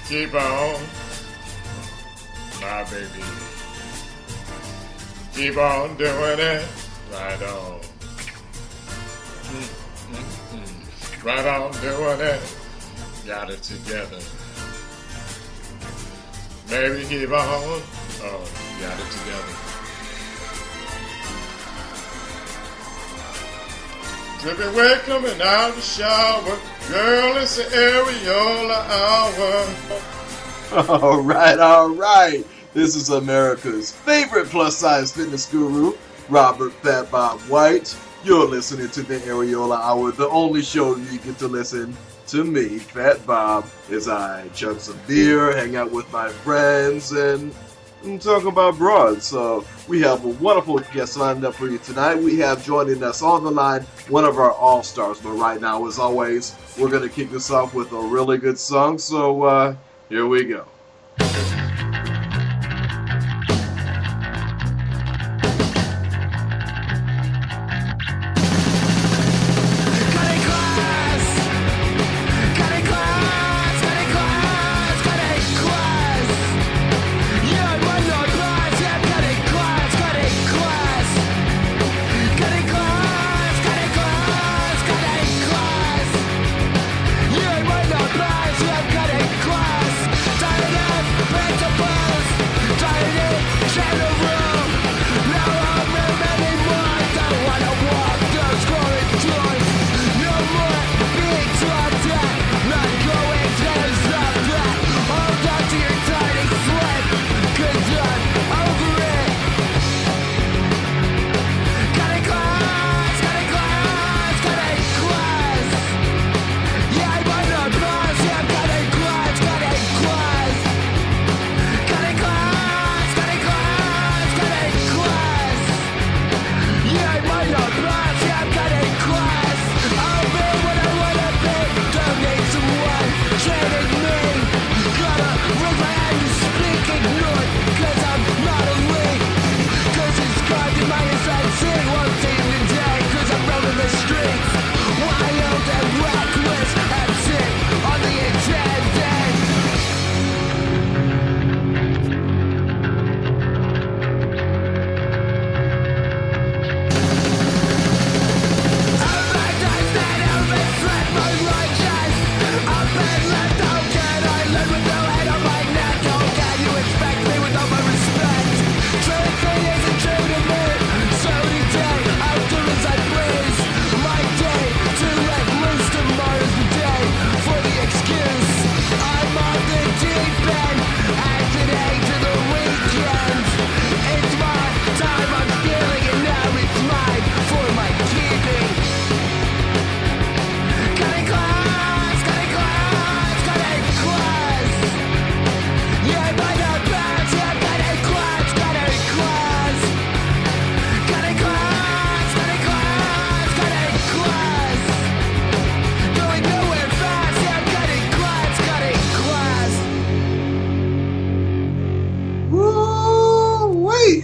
Keep on, my baby. Keep on doing it. Right on. Right on doing it. Got it together. Baby, keep on. Oh, got it together. Dripping wet coming out the shower. Girl, it's the areola hour. All right. This is America's favorite plus-size fitness guru, Robert Fat Bob White. You're listening to the Areola Hour, the only show you get to listen to me, Fat Bob, as I chug some beer, hang out with my friends, and talk about broads. So we have a wonderful guest lined up for you tonight. We have joining us on the line one of our all-stars, but right now, as always, we're going to kick this off with a really good song. So here we go.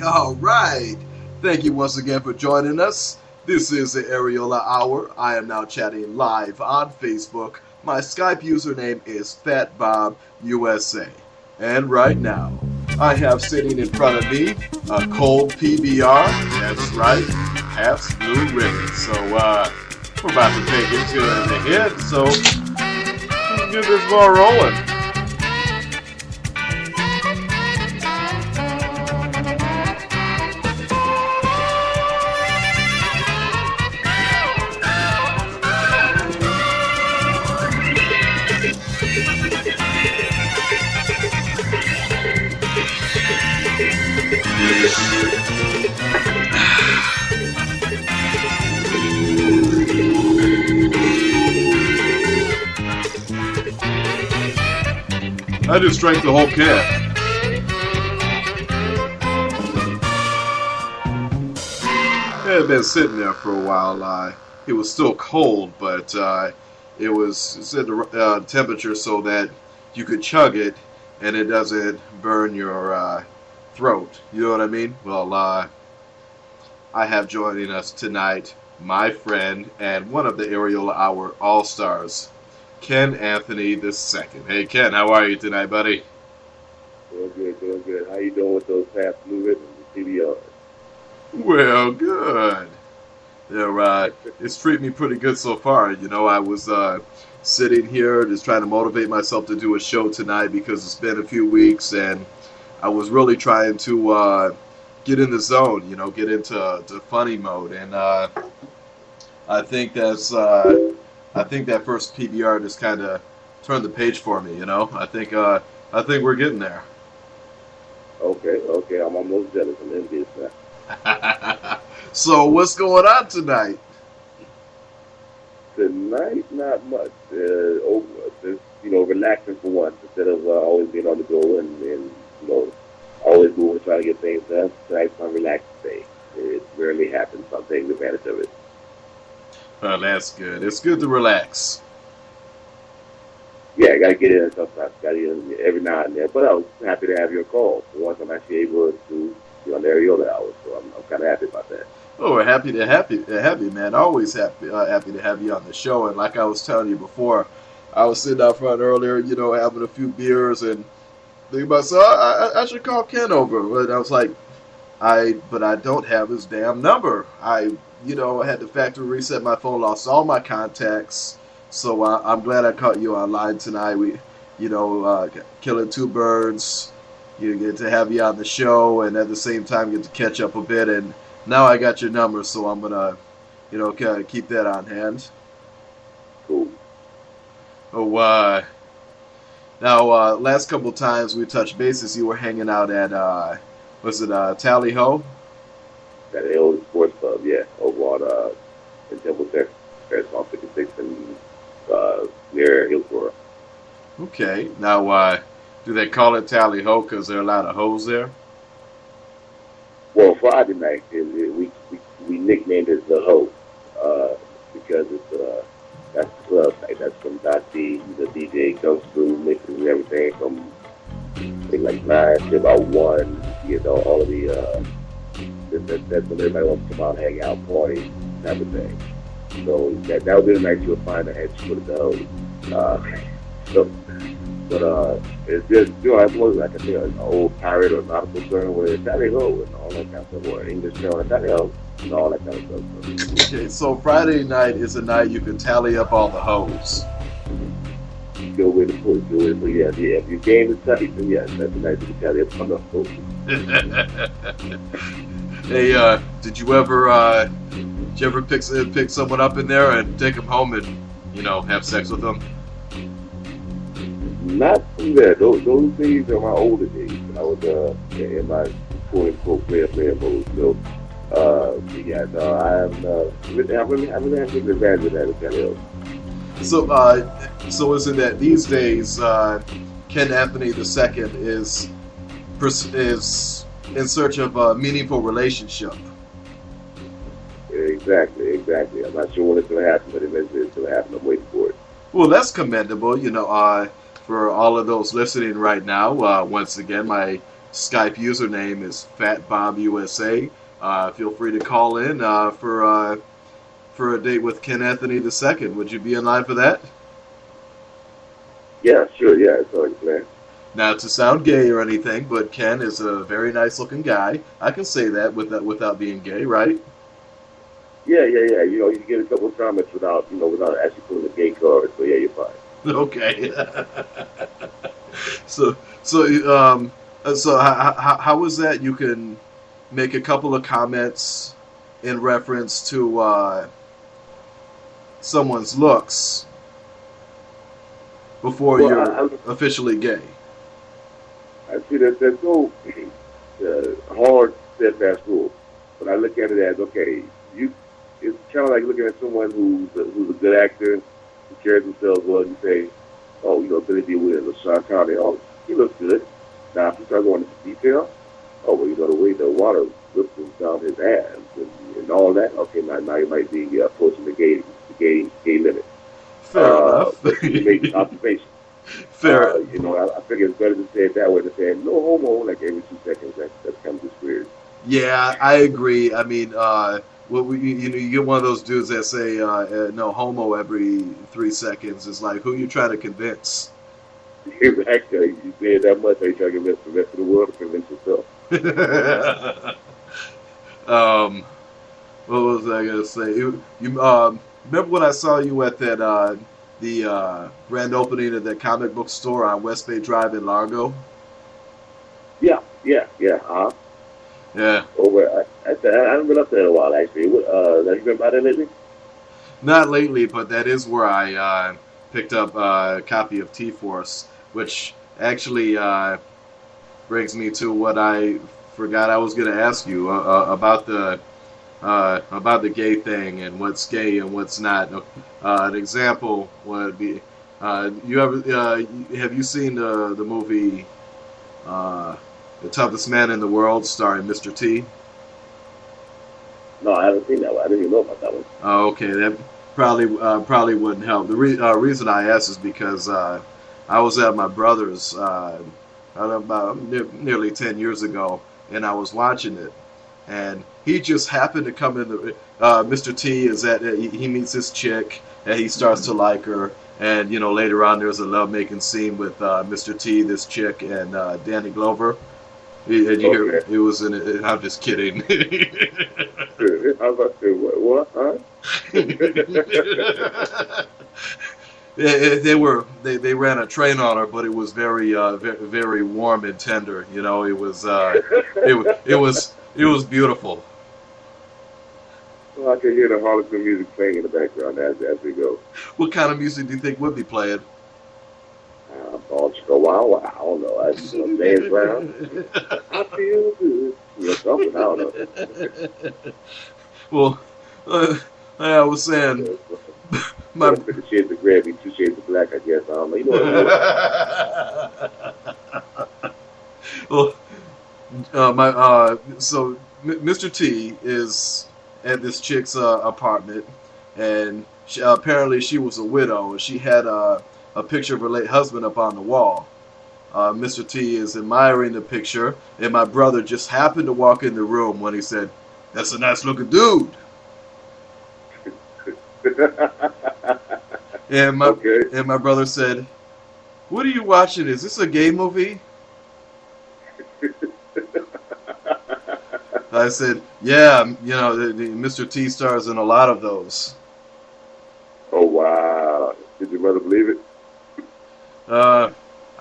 All right. Thank you once again for joining us. This is the Areola Hour. I am now chatting live on Facebook. My Skype username is FatBobUSA. And right now, I have sitting in front of me a cold PBR. That's right, Pabst Blue Ribbon. So, we're about to take it to the hit. So, let's get this ball rolling. I just drank the whole can. It had been sitting there for a while. It was still cold, but it was at the temperature so that you could chug it and it doesn't burn your throat. You know what I mean? Well, I have joining us tonight my friend and one of the Areola Hour All-Stars, Ken Anthony II. Hey, Ken, how are you tonight, buddy? Doing good, doing good. How you doing with those past blue ribbons and CBRs? Well, good. It's treating me pretty good so far. You know, I was sitting here just trying to motivate myself to do a show tonight because it's been a few weeks, and I was really trying to get in the zone, you know, get into funny mode, and I think that first PBR just kind of turned the page for me. You know, I think we're getting there. Okay. I'm almost jealous. I'm envious now. So what's going on tonight? Tonight, not much. Just, relaxing for once instead of always being on the go and always moving, trying to get things done. Tonight's my relaxed day. It rarely happens, so I'm taking advantage of it. Well, that's good. It's good to relax. Yeah, I gotta get in sometimes. Gotta get in every now and then. But I was happy to have your call. For once, I'm actually able to be on the Areola hour, so I'm kind of happy about that. Oh, we're happy to have you, man. Always happy to have you on the show. And like I was telling you before, I was sitting out front earlier, you know, having a few beers and thinking about, so I should call Ken over. But I was like, but I don't have his damn number. I had to factory reset my phone, lost all my contacts. So I'm glad I caught you online tonight. We, killing two birds. You get to have you on the show, and at the same time get to catch up a bit. And now I got your number, so I'm gonna, kind of keep that on hand. Cool. Oh, now last couple times we touched bases, you were hanging out at Tally Ho? That the old sports club, yeah, over on in Temple, Texas, on 56 and near Hillsborough. Okay. Now, do they call it Tally Ho because there are a lot of hoes there? Well, Friday night, we nicknamed it the Ho because it's that's the club night. That's when D, the DJ, comes through, mixes everything from I think like 9 to about 1. All of the that's when everybody wants to come out, hang out, party, type of thing. So that would be the night you'll find a head for the Ho. But it's just, it was like an old pirate or nautical term where it's Tally Ho and all that kind of stuff, or English term, Tally Ho, and all that kind of stuff. Okay, so Friday night is a night you can tally up all the hoes. Good way to put it. Yeah. If your game is tally, then yes, that's the night you can tally up all the hoes. Hey, did you ever pick someone up in there and take them home and, have sex with them? Not from there. Those things are my older days when I was in my quote-unquote player mode. So, I haven't had to advantage of that with that else. So isn't that these days Ken Anthony II is in search of a meaningful relationship? Exactly. I'm not sure when it's going to happen, but eventually it's going to happen. I'm waiting for it. Well, that's commendable. For all of those listening right now, once again, my Skype username is FatBobUSA. Feel free to call in for a date with Ken Anthony II. Would you be in line for that? Yeah, sure. Yeah, it's already planned. Not to sound gay or anything, but Ken is a very nice-looking guy. I can say that without being gay, right? Yeah. You can get a couple of comments without actually pulling a gay card. So yeah, you're fine. Okay. So how is that? You can make a couple of comments in reference to someone's looks before you're officially gay. I see that there's no hard, steadfast rule, but I look at it as okay. It's kind of like looking at someone who's a good actor, who carries themselves well. You say, Billy D. Williams or Sean Connery, he looks good. Now, if you start going into detail, the way the water drips down his ass and all that, okay, now you might be approaching the gay limit. Fair enough. You make observation. Fair. I figure it's better to say it that way than saying no homo like every 2 seconds. That's kind of just weird. Yeah, I agree. I mean, well, you get one of those dudes that say no homo every 3 seconds. It's like, who you trying to convince? Exactly. You say it that much, they try to convince the rest of the world to convince yourself. What was I gonna say? You remember when I saw you at that the grand opening of that comic book store on West Bay Drive in Largo? Yeah. Yeah. Over. I haven't been up there in a while actually. Have you been by there lately? Not lately, but that is where I picked up a copy of T-Force, which actually brings me to what I forgot I was going to ask you about the gay thing and what's gay and what's not. An example would be, have you seen the movie The Toughest Man in the World, starring Mr. T? No, I haven't seen that one. I didn't even know about that one. Oh, okay. That probably wouldn't help. The reason I asked is because I was at my brother's about nearly 10 years ago, and I was watching it, and he just happened to come in. Mr. T is he meets this chick, and he starts to like her, and later on there's a lovemaking scene with Mr. T, this chick, and Danny Glover. Did you hear? It was in it. I'm just kidding. I was about to say, what? Huh? They ran a train on her, but it was very very warm and tender. It was it was beautiful. Well, I can hear the Harlequin music playing in the background as we go. What kind of music do you think would be playing? Wow, I don't know. I just dance around. I feel good. Something, I don't know. Well, I was saying, my the shades of gray, 2 shades of black. I guess I don't know. You know what I mean? Well, so Mr. T is at this chick's apartment, and apparently she was a widow. She had a picture of her late husband up on the wall. Mr. T is admiring the picture, and my brother just happened to walk in the room when he said, "That's a nice looking dude." And my brother said, "What are you watching? Is this a gay movie?" I said, "Yeah, the Mr. T stars in a lot of those." Oh wow! Did your mother believe it?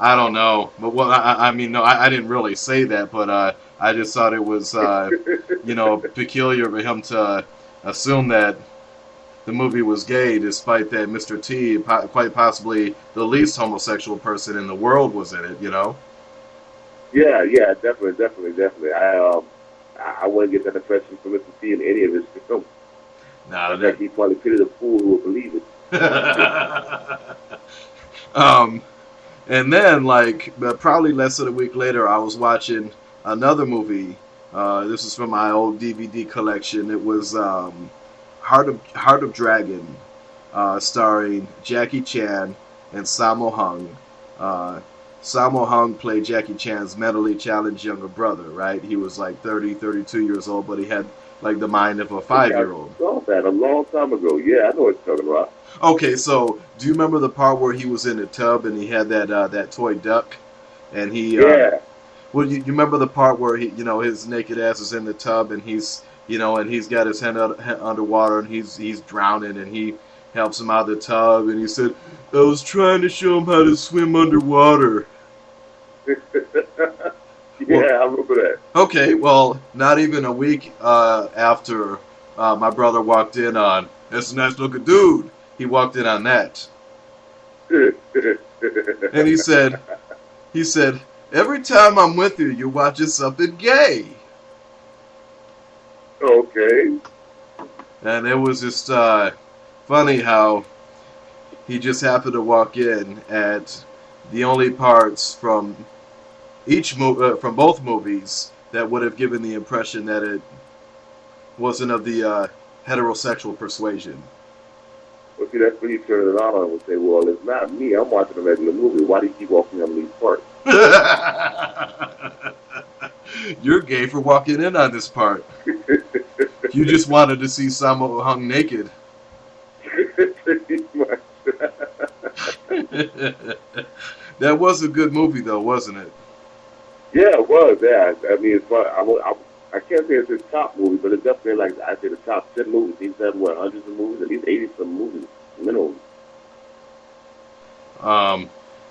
I don't know, but I mean, no, I didn't really say that, but I just thought it was peculiar for him to assume that the movie was gay, despite that Mr. T, quite possibly the least homosexual person in the world, was in it. Yeah, definitely. I wouldn't get that impression from Mr. T in any of his films. Nah, that he probably pitied a fool who would believe it. And then, probably less than a week later, I was watching another movie. This is from my old DVD collection. It was Heart of Dragon, starring Jackie Chan and Sammo Hung. Sammo Hung played Jackie Chan's mentally challenged younger brother, right? He was 30, 32 years old, but he had the mind of a 5-year-old. I saw that a long time ago. Yeah, I know what you're talking about. Okay, so do you remember the part where he was in the tub and he had that toy duck, and he well, you remember the part where he his naked ass is in the tub and he's got his hand underwater and he's drowning and he helps him out of the tub and he said, "I was trying to show him how to swim underwater." I remember that. Okay, well, not even a week after my brother walked in on "That's a nice looking dude," he walked in on that. And he said, "Every time I'm with you, you're watching something gay." Okay. And it was just funny how he just happened to walk in at the only parts from from both movies that would have given the impression that it wasn't of the heterosexual persuasion. Well, see, that's when you turn it on and say, "Well, it's not me. I'm watching a regular movie. Why do you keep walking on these parts?" You're gay for walking in on this part. You just wanted to see Sammo Hung naked. Pretty much. That was a good movie, though, wasn't it? Yeah, it was. Yeah, I mean, it's fun. I can't say it's his top movie, but it's definitely like I say the top 10 movies. He's had what, hundreds of movies, at least 80 some movies minimum.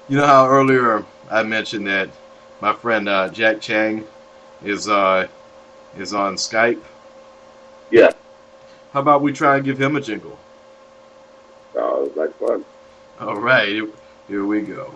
You know how earlier I mentioned that my friend Jack Chang is on Skype? Yeah. How about we try and give him a jingle? Oh, it was like fun. All right, here we go.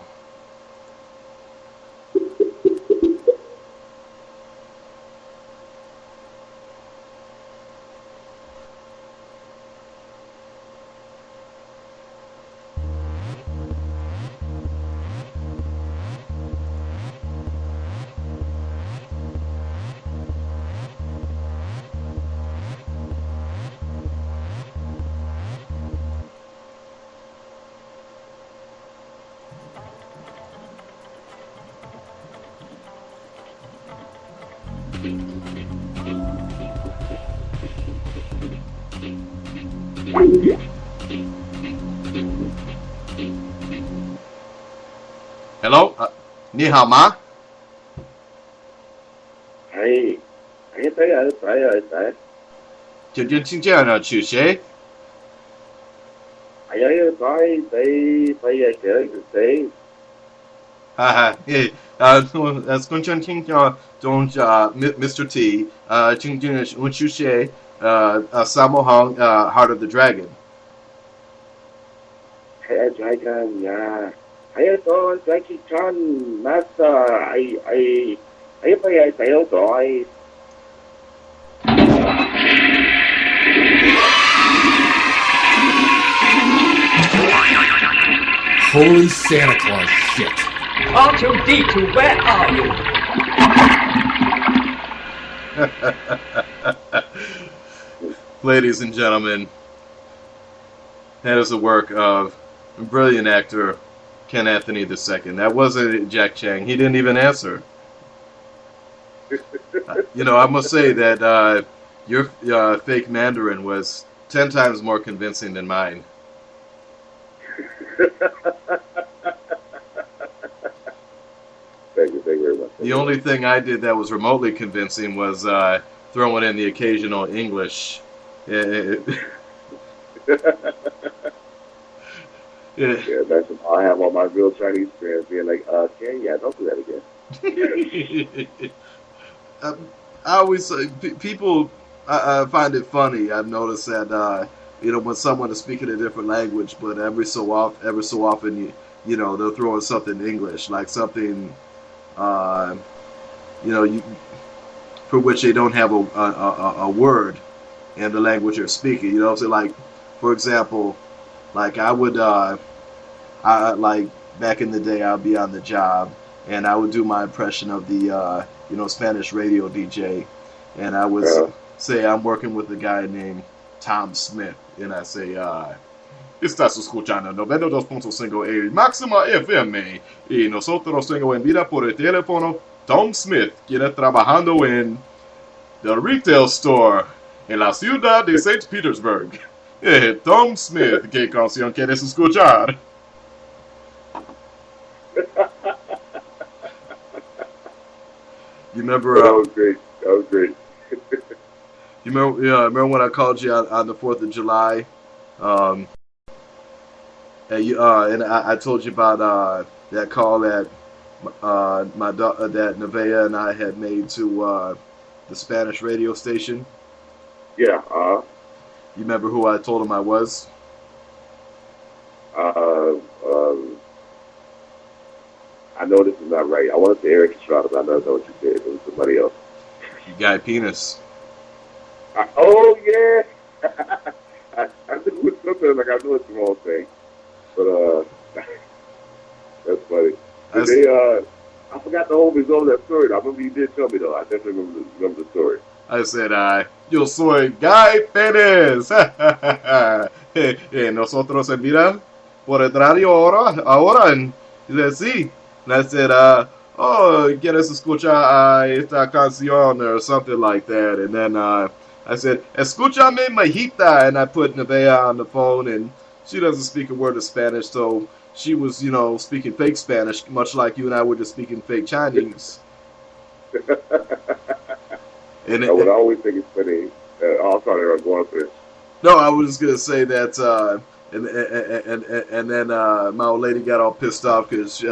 Hello? 你好吗？係睇啊睇，就听见了，是谁？係啊睇啊睇，哈哈，కొంచెం Mr. T, 听见我是谁？Sammo Hung, Heart of the Dragon. 係啊 Dragon 呀，係啊個 Dragon Master 係睇到袋。Holy Santa Claus shit. R2-D2, where are you? Ladies and gentlemen, that is the work of a brilliant actor, Ken Anthony II. That wasn't Jack Chang. He didn't even answer. I must say that your fake Mandarin was 10 times more convincing than mine. Thank you very much. The only thing I did that was remotely convincing was throwing in the occasional English. Yeah, that's I have all my real Chinese friends being like, Ken, yeah, don't do that again. I always people. I find it funny. I've noticed that when someone is speaking a different language, but every so often, they'll throw in something in English, like something, for which they don't have a word in the language you're speaking. So like, for example, like I would, like back in the day, I'd be on the job and I would do my impression of the, Spanish radio DJ, and I would say I'm working with a guy named Tom Smith, and I say, estás escuchando 92.5 el Máxima FM, y nosotros tengo en vida por el teléfono Tom Smith, quien está trabajando en the retail store en la ciudad de St. Petersburg. Tom Smith, ¿qué canción quieres escuchar? You remember? That was great. You remember when I called you on the 4th of July? And I told you about that call that that Nevaeh and I had made to the Spanish radio station. Yeah. You remember who I told him I was? I know this is not right. I want to say Eric Estrada, but I don't know what you said. It was somebody else. Guy Penis. Oh, yeah. I think it was something like I know it's the wrong thing. But, that's funny. I forgot the whole result of that story. I remember you did tell me, though. I definitely remember the story. I said, yo soy Guy Penis. Nosotros en vida por el radio ahora. Y dice, sí. And I said, ¿quieres escuchar esta canción or something like that? And then I said, "Escúchame, majita," and I put Nevaeh on the phone, and she doesn't speak a word of Spanish, so she was, speaking fake Spanish, much like you and I were just speaking fake Chinese. And I would always think it's funny. I'm sorry, I'm going for this. No, I was just gonna say that, and then my old lady got all pissed off because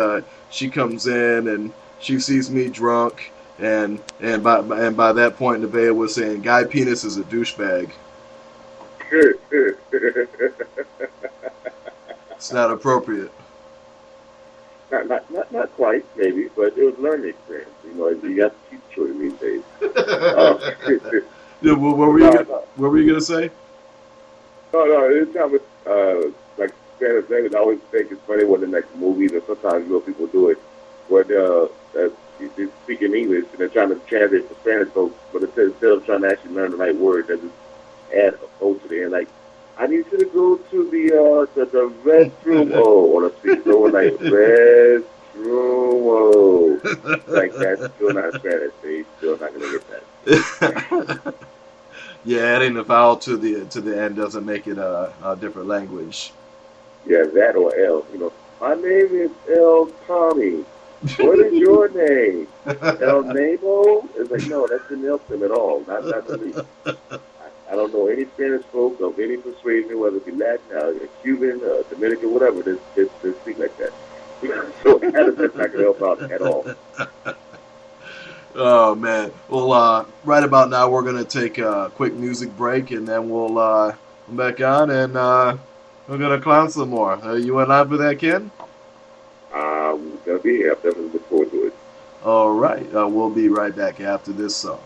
she comes in and she sees me drunk, and by that point, Nevaeh was saying, "Guy penis is a douchebag." It's not appropriate. Not quite, maybe, but it was a learning experience. You got to teach children these days. Yeah, what were you gonna say? No, it's kind of like Spanish language. I always think it's funny when in like movies, and sometimes people do it, where they speak in English and they're trying to translate for Spanish folks, but instead of trying to actually learn the right word, they just add a O to the end, like, "I need you to go to the restroom." Oh, on a speak, so like restroom. Oh, like that's still not Spanish. They still not gonna get that. Yeah, adding the vowel to the end doesn't make it a different language. Yeah, that or L. My name is L. Tommy. What is your name? El Nemo? It's like, no, that's the Nelson at all. Not really. I don't know any Spanish folk of any persuasion, whether it be Latin, Cuban, Dominican, whatever, that speak like that. So that's not going to help out at all. Oh, man. Well, right about now, we're going to take a quick music break, and then we'll come back on, and we're going to clown some more. You in line for that, Ken? I'm going to be here. I'm definitely looking forward to it. All right. We'll be right back after this song.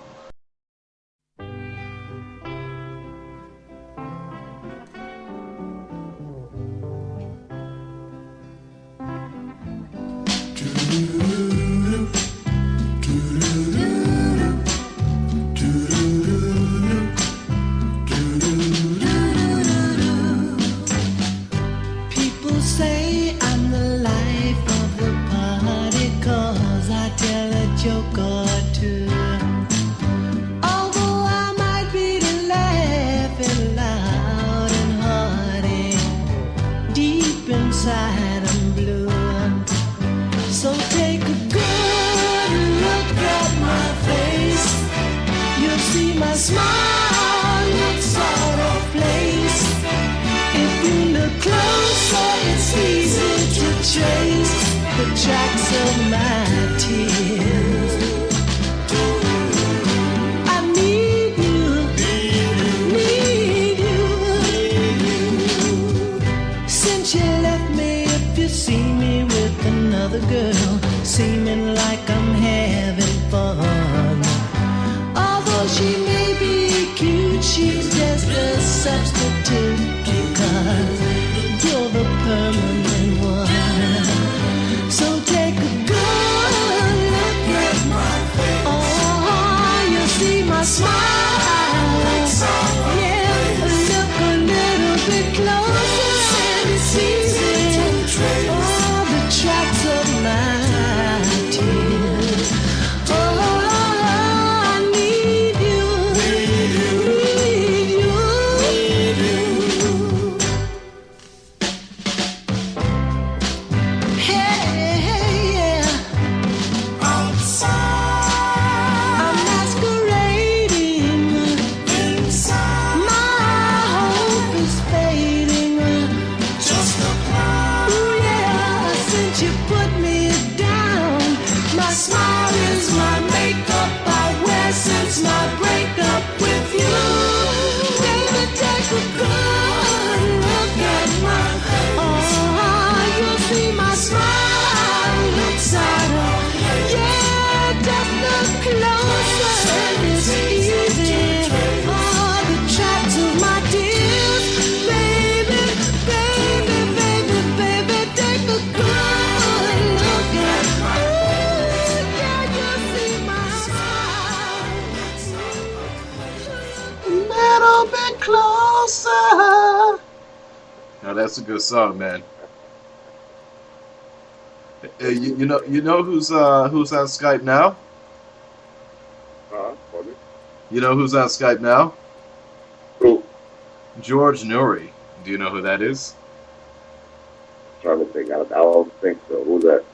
People say I'm the life of the party 'cause I tell a joke or two. Although I might be laughing loud and hearty, deep inside I'm blue. So take a good look at my face. You'll see my smile looks out of place. If you look closer, it's easy to trace the tracks of my tears. I need you, need you. Since you left me, if you see me with another girl, seeming like I'm having fun. Although she may be cute, she's just a substitute, 'cause you're the permanent one. So take a good look at my face. Oh, you'll see my smile. Yeah, look a little bit closer and it's easy to trace all the tracks of my tears. Oh, I need you, need you. Hey, yeah. Outside, I'm masquerading inside. My hope is fading. Just a cloud. Ooh, yeah. Since you put me down, my smile is my makeup I wear since my breakup with you. Baby, take a good look at my face. Oh, you'll see my smile looks out of. Yeah, just look closer and it's easy. Oh, the tracks of my tears. Baby, baby, baby, baby, take a good look at my face. Yeah, you'll see my smile. A little bit closer. Now that's a good song, man. You know who's on Skype now? Pardon? You know who's on Skype now? George Nuri. Do you know who that is? Trying to think. I don't think so. Who's that?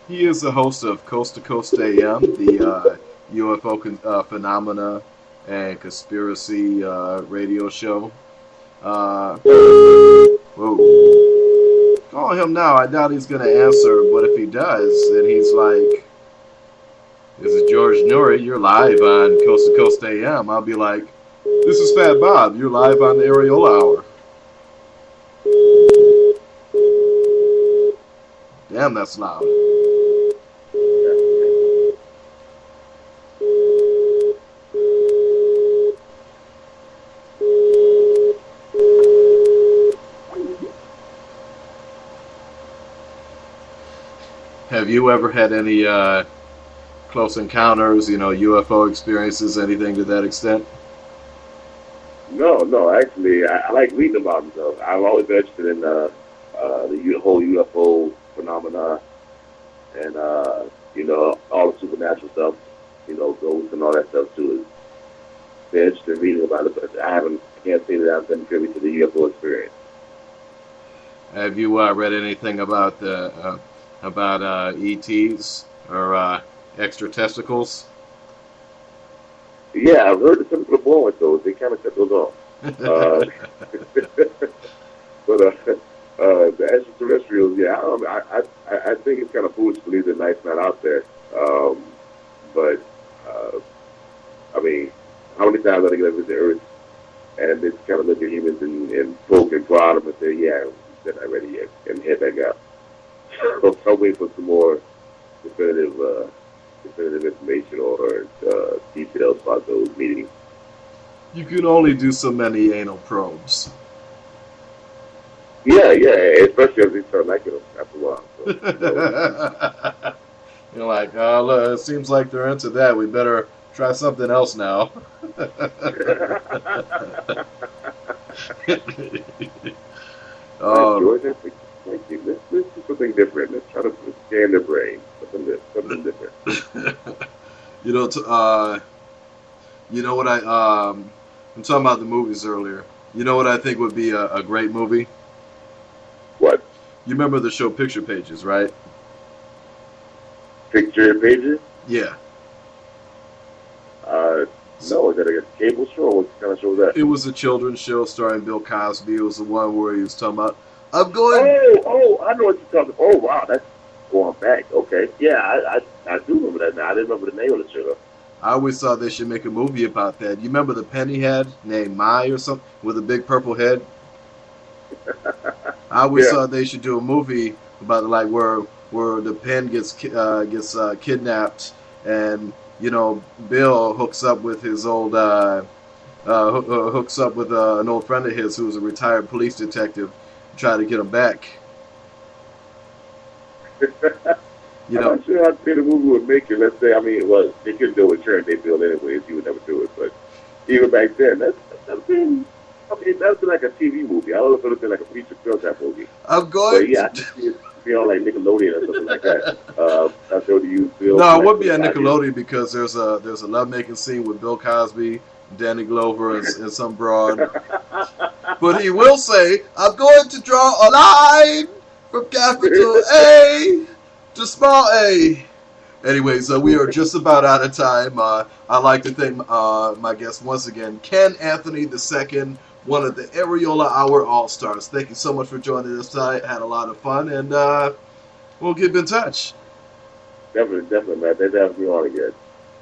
He is the host of Coast to Coast AM, the UFO phenomena and conspiracy radio show. Whoa. Call him now. I doubt he's going to answer, but if he does, then he's like, "This is George Nuri. You're live on Coast to Coast AM." I'll be like, "This is Fat Bob. You're live on the Areola Hour." Damn, that's loud. Have you ever had any close encounters, UFO experiences, anything to that extent? No. Actually, I like reading about them. Though I'm always been interested in the whole UFO phenomena and all the supernatural stuff. Ghosts and all that stuff too. It's been interested in reading about it, but I can't say that I've been privy to the UFO experience. Have you read anything about ETs or extra testicles? Yeah, I've heard that some people are born with those. They kind of cut those off. But the extraterrestrials, yeah, I think it's kind of foolish to believe that life's not out there. But I mean, how many times are they going to visit Earth and they kind of look at humans and poke and prod them and say, yeah, they're not ready yet, and head back out. So I'm waiting for some more definitive information or details about those meetings. You can only do so many anal probes. Yeah, especially as they start liking them after a while. So. You're like, oh, look, it seems like they're into that. We better try something else now. Thank you. Let's do something different. Let's try to scan their brain. Something different. You know what I'm talking about the movies earlier. You know what I think would be a great movie? What? You remember the show Picture Pages, right? Picture Pages? Yeah. No, is that a cable show? What kind of show is that? It was a children's show starring Bill Cosby. It was the one where he was talking about, I'm going... Oh, I know what you're talking about. Oh, wow, that's going back. Okay. Yeah, I do remember that now. I didn't remember the name of the show. I always thought they should make a movie about that. You remember the pen he had named Mai or something with a big purple head? I always thought they should do a movie about like where the pen gets kidnapped and Bill hooks up with his old hooks up with an old friend of his who was a retired police detective to try to get him back. I'm not sure how the movie would make it. Let's say, they couldn't do it with Sharon Day Bill anyways. He would never do it. But even back then, that's been like a TV movie. I don't know if it would have been like a feature film type movie. I'm going. But yeah, I think it'd be on like Nickelodeon or something like that. Not sure to use Bill. No, it would be on Nickelodeon because there's a lovemaking scene with Bill Cosby, Danny Glover, and some broad. But he will say, "I'm going to draw a line from capital A to small a." Anyways, we are just about out of time. I'd like to thank my guest once again, Ken Anthony II, one of the Areola Hour All-Stars. Thank you so much for joining us tonight. Had a lot of fun, and we'll keep in touch. Definitely, man. Thanks for having me on again.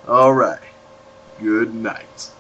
All right. Good night.